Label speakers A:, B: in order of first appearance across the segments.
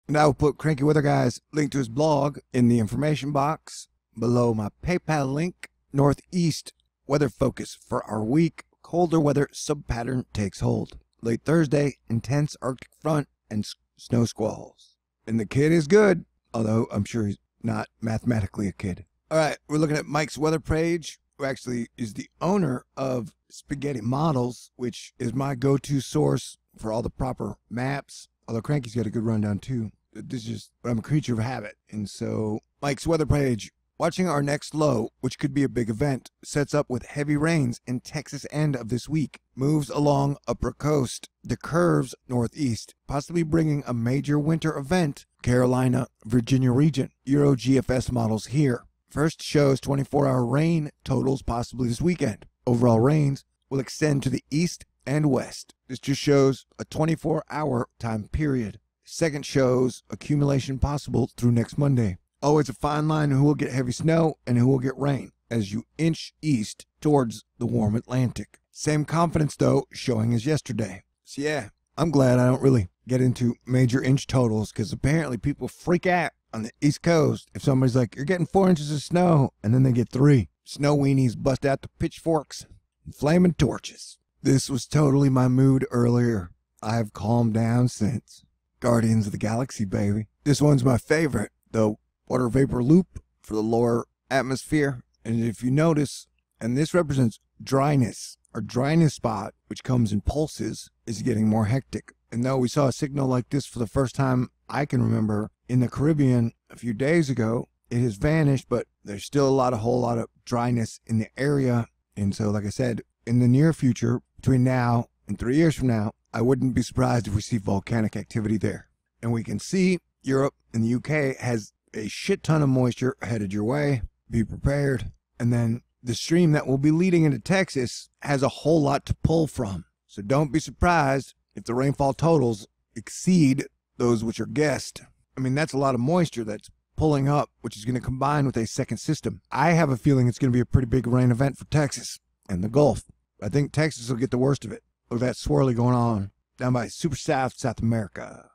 A: And I will put Cranky Weather Guy's link to his blog in the information box below my PayPal link. Northeast weather focus for our week. Colder weather sub-pattern takes hold. Late Thursday, intense Arctic front and snow squalls. And the kid is good, although I'm sure he's not mathematically a kid. All right, we're looking at Mike's weather page, who actually is the owner of Spaghetti Models, which is my go-to source for all the proper maps. Although Cranky's got a good rundown too. This is just, but I'm a creature of habit. And so Mike's weather page, watching our next low, which could be a big event, sets up with heavy rains in Texas end of this week, moves along upper coast, the curves northeast, possibly bringing a major winter event, Carolina, Virginia region. Euro GFS models here. First shows 24-hour rain totals possibly this weekend. Overall rains will extend to the east and west. This just shows a 24-hour time period. Second shows accumulation possible through next Monday. Always a fine line who will get heavy snow and who will get rain as you inch east towards the warm Atlantic. Same confidence though showing as yesterday. So yeah, I'm glad I don't really get into major inch totals because apparently people freak out on the East Coast if somebody's like, you're getting 4 inches of snow, and then they get 3. Snow weenies bust out the pitchforks and flaming torches. This was totally my mood earlier. I've calmed down since. Guardians of the Galaxy, baby. This one's my favorite, the water vapor loop for the lower atmosphere. And if you notice, and this represents dryness, our dryness spot, which comes in pulses, is getting more hectic. And though we saw a signal like this for the first time I can remember in the Caribbean a few days ago, it has vanished, but there's still a whole lot of dryness in the area. And so, like I said, in the near future, between now and 3 years from now, I wouldn't be surprised if we see volcanic activity there. And we can see Europe and the UK has a shit ton of moisture headed your way. Be prepared. And then the stream that will be leading into Texas has a whole lot to pull from. So don't be surprised if the rainfall totals exceed those which are guessed. I mean, that's a lot of moisture that's pulling up, which is going to combine with a second system. I have a feeling it's going to be a pretty big rain event for Texas and the Gulf. I think Texas will get the worst of it. Look at that swirly going on down by super South America.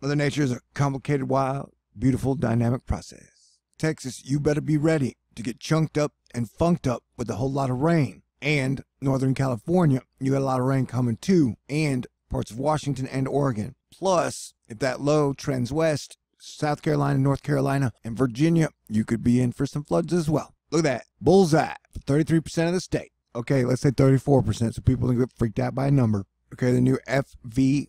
A: Mother Nature is a complicated, wild, beautiful, dynamic process. Texas, you better be ready to get chunked up and funked up with a whole lot of rain. And Northern California, you got a lot of rain coming too, and parts of Washington and Oregon. Plus, if that low trends west, South Carolina, North Carolina, and Virginia, you could be in for some floods as well. Look at that. Bullseye for 33% of the state. Okay, let's say 34% so people don't get freaked out by a number. Okay, the new FV3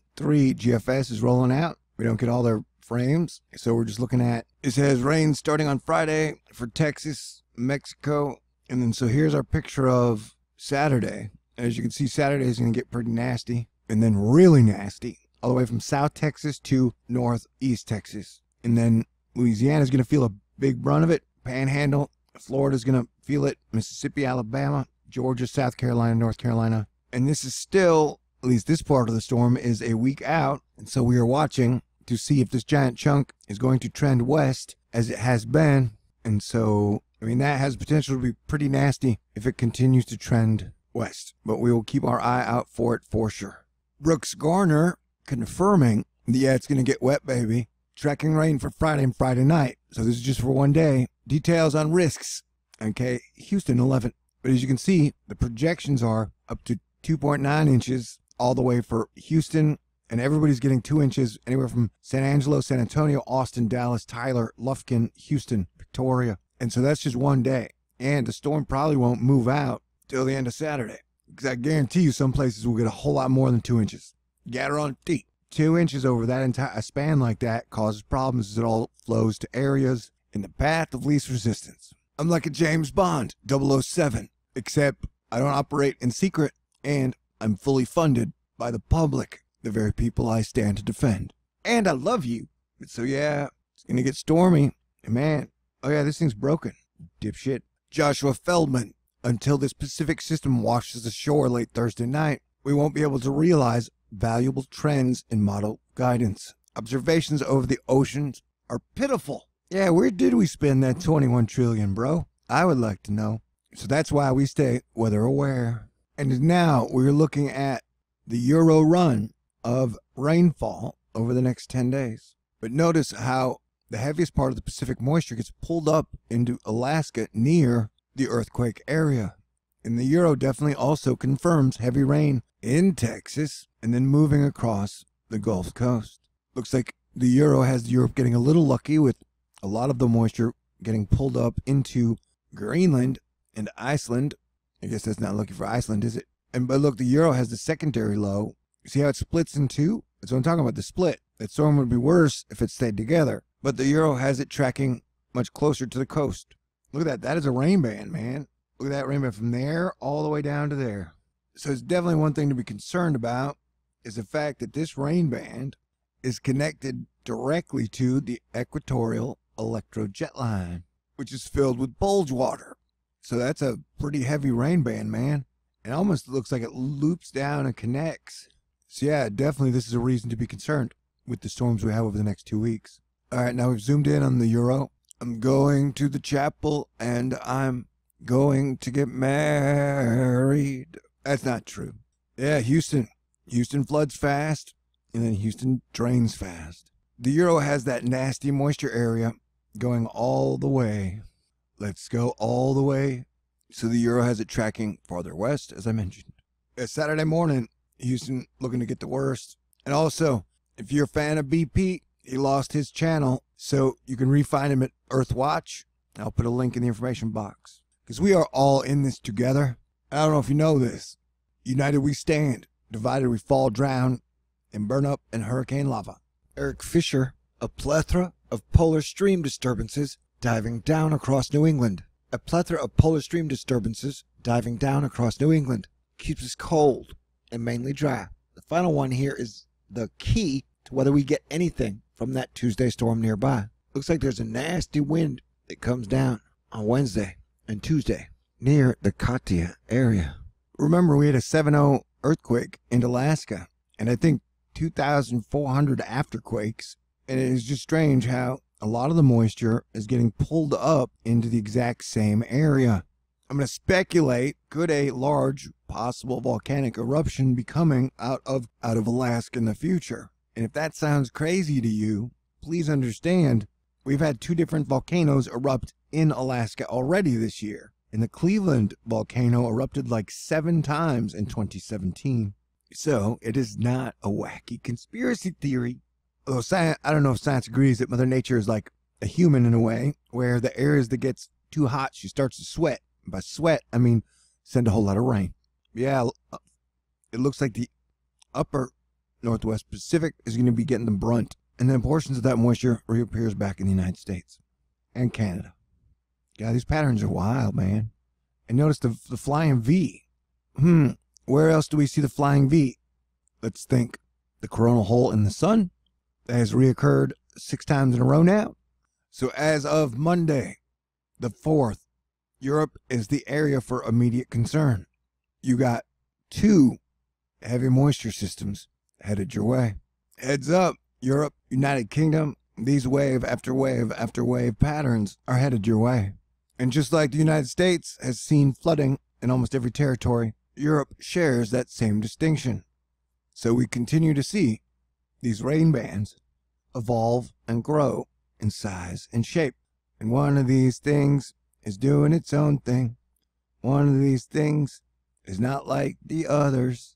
A: GFS is rolling out. We don't get all their frames, so we're just looking at, it says rain starting on Friday for Texas, Mexico, and then so here's our picture of Saturday. As you can see, Saturday is going to get pretty nasty, and then really nasty, all the way from South Texas to Northeast Texas. And then Louisiana's going to feel a big brunt of it. Panhandle, Florida's going to feel it. Mississippi, Alabama, Georgia, South Carolina, North Carolina. And this is still, at least this part of the storm is a week out. And so we are watching to see if this giant chunk is going to trend west as it has been. And so, I mean, that has potential to be pretty nasty if it continues to trend west. But we will keep our eye out for it for sure. Brooks Garner confirming, yeah, it's going to get wet, baby. Tracking rain for Friday and Friday night. So this is just for one day. Details on risks. Okay, Houston 11. But as you can see, the projections are up to 2.9 inches all the way for Houston. And everybody's getting 2 inches anywhere from San Angelo, San Antonio, Austin, Dallas, Tyler, Lufkin, Houston, Victoria. And so that's just one day. And the storm probably won't move out till the end of Saturday. Because I guarantee you some places will get a whole lot more than 2 inches. Guarantee. 2 inches over that entire span like that causes problems as it all flows to areas in the path of least resistance. I'm like a James Bond, 007, except I don't operate in secret and I'm fully funded by the public, the very people I stand to defend. And I love you. So yeah, it's going to get stormy. And man, oh yeah, this thing's broken. Dipshit. Joshua Feldman. Until this Pacific system washes ashore late Thursday night, we won't be able to realize valuable trends in model guidance. Observations over the oceans are pitiful. Yeah, where did we spend that 21 trillion, bro? I would like to know. So that's why we stay weather aware. And now we're looking at the Euro run of rainfall over the next 10 days. But notice how the heaviest part of the Pacific moisture gets pulled up into Alaska near the earthquake area. And the Euro definitely also confirms heavy rain in Texas and then moving across the Gulf Coast. Looks like the Euro has Europe getting a little lucky with a lot of the moisture getting pulled up into Greenland and Iceland. I guess that's not lucky for Iceland, is it? But look, the Euro has the secondary low. See how it splits in two? That's what I'm talking about, the split. That storm would be worse if it stayed together. But the Euro has it tracking much closer to the coast. Look at that. That is a rain band, man. Look at that rain band from there all the way down to there. So it's definitely one thing to be concerned about is the fact that this rain band is connected directly to the equatorial electrojet line, which is filled with bulge water. So that's a pretty heavy rain band, man. It almost looks like it loops down and connects. So yeah, definitely this is a reason to be concerned with the storms we have over the next 2 weeks. All right, now we've zoomed in on the Euro. I'm going to the chapel and I'm going to get married. That's not true. Yeah, Houston. Houston floods fast and then Houston drains fast. The Euro has that nasty moisture area going all the way. Let's go all the way. So the Euro has it tracking farther west, as I mentioned. Saturday morning, Houston looking to get the worst. And also, if you're a fan of BP, he lost his channel, so you can re-find him at earthwatch. I'll put a link in the information box. Because we are all in this together. I don't know if you know this. United we stand, divided we fall, drown, and burn up in hurricane lava. Eric Fisher, a plethora of polar stream disturbances diving down across New England. A plethora of polar stream disturbances diving down across New England keeps us cold and mainly dry. The final one here is the key to whether we get anything from that Tuesday storm nearby. Looks like there's a nasty wind that comes down on Wednesday and Tuesday near the Katia area. Remember, we had a 7.0 earthquake in Alaska, and I think 2,400 afterquakes, and it is just strange how a lot of the moisture is getting pulled up into the exact same area. I'm going to speculate, could a large possible volcanic eruption be coming out of Alaska in the future? And if that sounds crazy to you, please understand, we've had 2 different volcanoes erupt in Alaska already this year. And the Cleveland volcano erupted like 7 times in 2017. So it is not a wacky conspiracy theory. Although science, I don't know if science agrees that Mother Nature is like a human in a way, where the areas that gets too hot, she starts to sweat. And by sweat, I mean send a whole lot of rain. Yeah, it looks like the upper Northwest Pacific is going to be getting the brunt. And then portions of that moisture reappears back in the United States and Canada. Yeah, these patterns are wild, man. And notice the flying V. Where else do we see the flying V? Let's think. The coronal hole in the sun that has reoccurred 6 times in a row now. So as of Monday, the 4th, Europe is the area for immediate concern. You got 2 heavy moisture systems headed your way. Heads up, Europe, United Kingdom, these wave after wave after wave patterns are headed your way. And just like the United States has seen flooding in almost every territory, Europe shares that same distinction. So we continue to see these rain bands evolve and grow in size and shape. And one of these things is doing its own thing. One of these things is not like the others.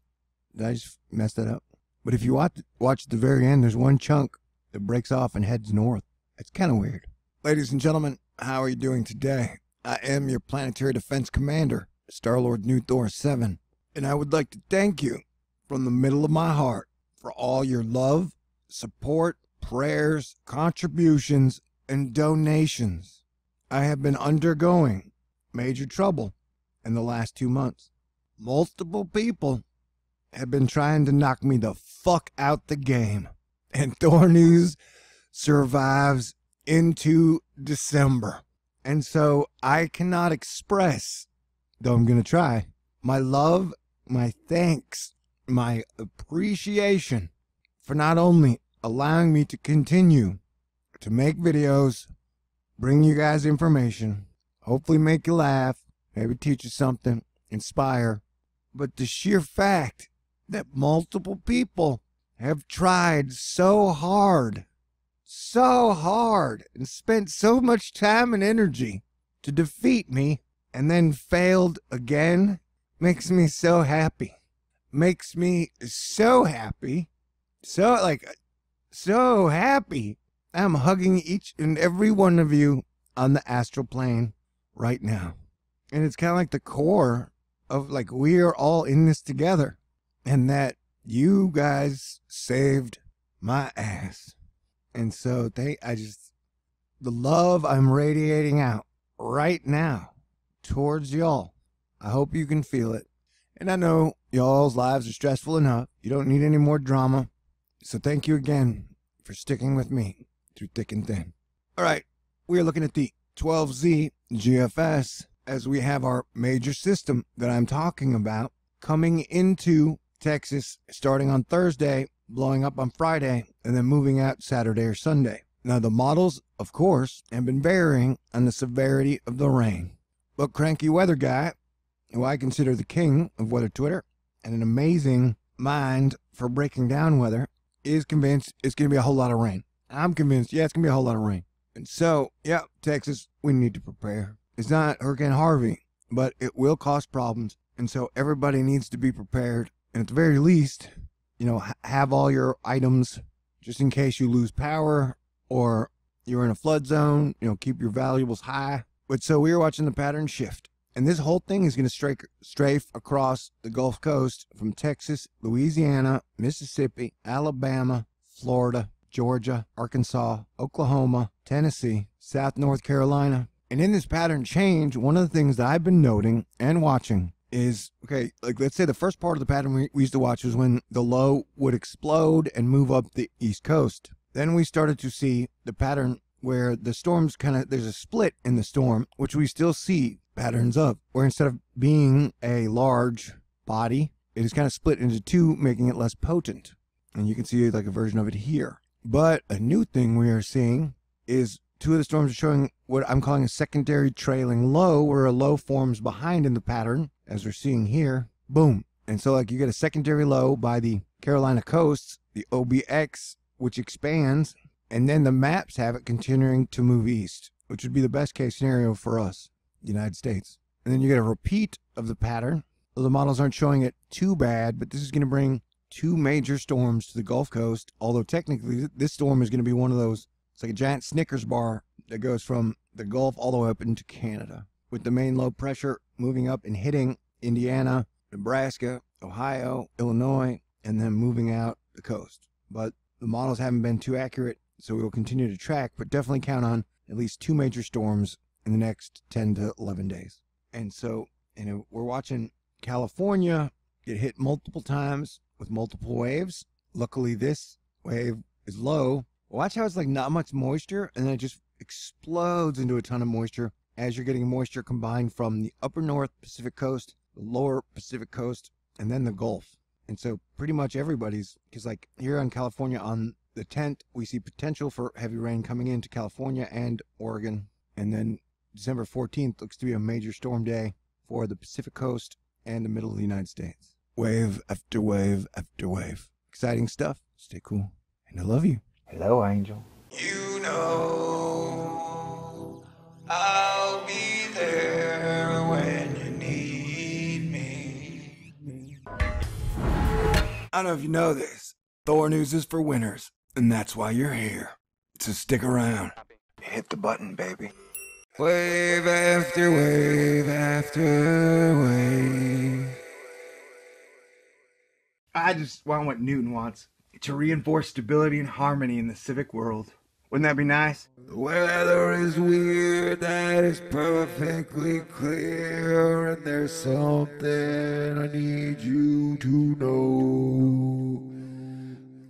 A: Did I just mess that up? But if you watch at the very end, there's one chunk that breaks off and heads north. It's kind of weird. Ladies and gentlemen, how are you doing today? I am your planetary defense commander, Star-Lord New Thor 7, and I would like to thank you from the middle of my heart for all your love, support, prayers, contributions, and donations. I have been undergoing major trouble in the last 2 months. Multiple people have been trying to knock me the fuck out the game, and Thor News survives into December. And so I cannot express, though I'm going to try, my love, my thanks, my appreciation for not only allowing me to continue to make videos, bring you guys information, hopefully make you laugh, maybe teach you something, inspire, but the sheer fact that multiple people have tried so hard so hard and spent so much time and energy to defeat me and then failed again makes me so happy. Makes me so happy. So happy. I'm hugging each and every one of you on the astral plane right now. And it's kind of like the core of like we are all in this together. And that you guys saved my ass. And so the love I'm radiating out right now towards y'all, I hope you can feel it. And I know y'all's lives are stressful enough. You don't need any more drama. So thank you again for sticking with me through thick and thin. All right, we are looking at the 12Z GFS as we have our major system that I'm talking about coming into Texas starting on Thursday, blowing up on Friday, and then moving out Saturday or Sunday. Now the models, of course, have been varying on the severity of the rain. But Cranky Weather Guy, who I consider the king of weather Twitter and an amazing mind for breaking down weather, is convinced it's going to be a whole lot of rain. I'm convinced, yeah, it's going to be a whole lot of rain. And so, yeah, Texas, we need to prepare. It's not Hurricane Harvey, but it will cause problems. And so everybody needs to be prepared. And at the very least, have all your items just in case you lose power or you're in a flood zone, keep your valuables high. But so we are watching the pattern shift. And this whole thing is going to strafe across the Gulf Coast from Texas, Louisiana, Mississippi, Alabama, Florida, Georgia, Arkansas, Oklahoma, Tennessee, South North Carolina. And in this pattern change, one of the things that I've been noting and watching is, okay, like let's say the first part of the pattern we used to watch was when the low would explode and move up the East Coast. Then we started to see the pattern where the storms there's a split in the storm, which we still see patterns of, where instead of being a large body, it is kind of split into two, making it less potent. And you can see like a version of it here. But a new thing we are seeing is two of the storms are showing what I'm calling a secondary trailing low, where a low forms behind in the pattern, as we're seeing here. Boom. And so like you get a secondary low by the Carolina coasts, the OBX, which expands, and then the maps have it continuing to move east, which would be the best case scenario for us, the United States. And then you get a repeat of the pattern. Well, the models aren't showing it too bad, but this is going to bring two major storms to the Gulf Coast, although technically this storm is going to be one of those, it's like a giant Snickers bar that goes from the Gulf all the way up into Canada, with the main low pressure moving up and hitting Indiana, Nebraska, Ohio, Illinois, and then moving out the coast. But the models haven't been too accurate, so we will continue to track, but definitely count on at least two major storms in the next 10 to 11 days. And so, we're watching California get hit multiple times with multiple waves. Luckily, this wave is low. Watch how it's like not much moisture, and then it just explodes into a ton of moisture as you're getting moisture combined from the upper North Pacific coast, the lower Pacific coast, and then the Gulf. And so pretty much everybody's, because like here in California on the 10th, we see potential for heavy rain coming into California and Oregon. And then December 14th looks to be a major storm day for the Pacific coast and the middle of the United States. Wave after wave after wave. Exciting stuff. Stay cool. And I love you.
B: Hello, Angel.
A: I'll be there when you need me. I don't know if you know this. Thor News is for winners, and that's why you're here. So stick around. Hit the button, baby. Wave after wave after wave. I just want what Newton wants. To reinforce stability and harmony in the civic world. Wouldn't that be nice? The weather is weird, that is perfectly clear, and there's something I need you to know.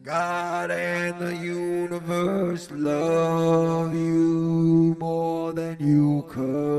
A: God and the universe love you more than you could